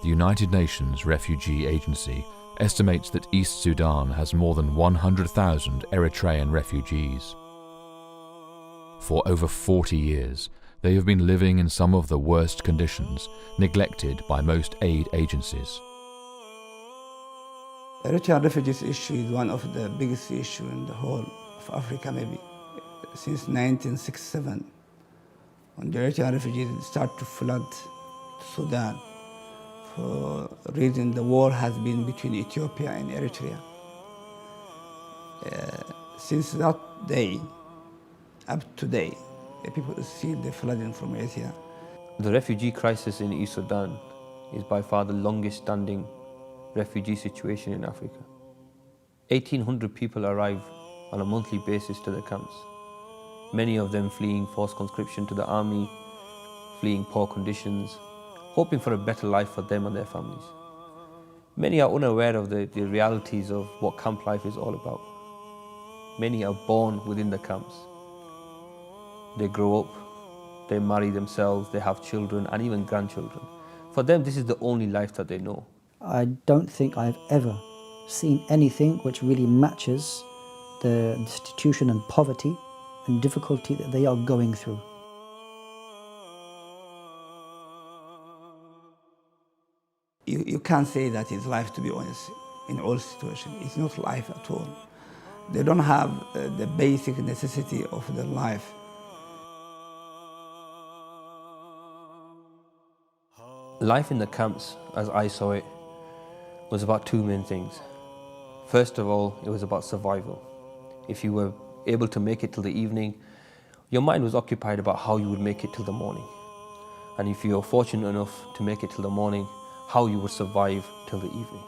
the United Nations Refugee Agency estimates that East Sudan has more than 100,000 Eritrean refugees. For over 40 years, they have been living in some of the worst conditions, neglected by most aid agencies. The Eritrean refugees issue is one of the biggest issues in the whole of Africa, maybe. Since 1967, when the Eritrean refugees start to flood Sudan, for reason the war has been between Ethiopia and Eritrea. Since that day, up to today, the people see the flooding from Eritrea. The refugee crisis in East Sudan is by far the longest standing refugee situation in Africa. 1,800 people arrive on a monthly basis to the camps, many of them fleeing forced conscription to the army, fleeing poor conditions, hoping for a better life for them and their families. Many are unaware of the realities of what camp life is all about. Many are born within the camps. They grow up, they marry themselves, they have children and even grandchildren. For them, this is the only life that they know. I don't think I've ever seen anything which really matches the destitution and poverty and difficulty that they are going through. You can't say that it's life, to be honest, in all situations. It's not life at all. They don't have the basic necessity of their life. Life in the camps, as I saw it, was about two main things. First of all, it was about survival. If you were able to make it till the evening, your mind was occupied about how you would make it till the morning. And if you were fortunate enough to make it till the morning, how you would survive till the evening.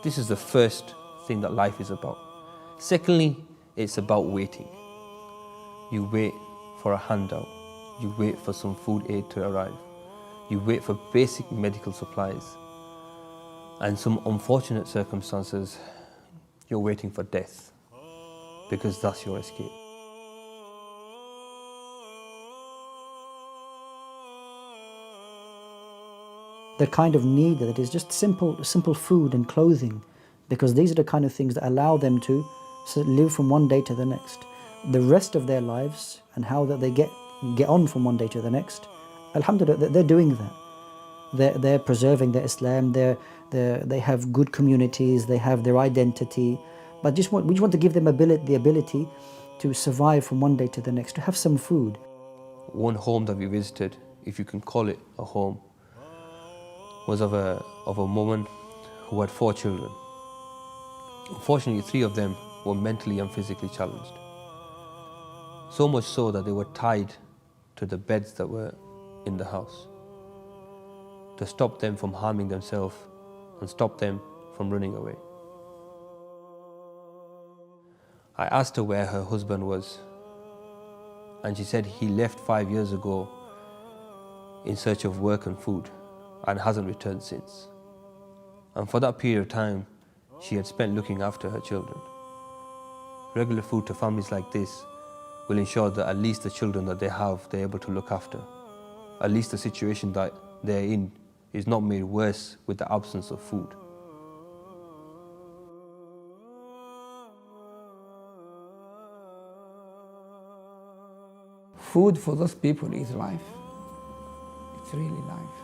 This is the first thing that life is about. Secondly, it's about waiting. You wait for a handout. You wait for some food aid to arrive. You wait for basic medical supplies. And some unfortunate circumstances, you're waiting for death, because that's your escape. The kind of need that is just simple food and clothing, because these are the kind of things that allow them to live from one day to the next. The rest of their lives and how that they get on from one day to the next, alhamdulillah, they're doing that. They're preserving their Islam, they have good communities, they have their identity, but we just want to give them the ability to survive from one day to the next, to have some food. One home that we visited, if you can call it a home, was of a woman who had 4 children. Unfortunately, 3 of them were mentally and physically challenged. So much so that they were tied to the beds that were in the house to stop them from harming themselves and stop them from running away. I asked her where her husband was, and she said he left 5 years ago in search of work and food and hasn't returned since. And for that period of time, she had spent looking after her children. Regular food to families like this will ensure that at least the children that they have, they're able to look after. At least the situation that they're in is not made worse with the absence of food. Food for those people is life. It's really life.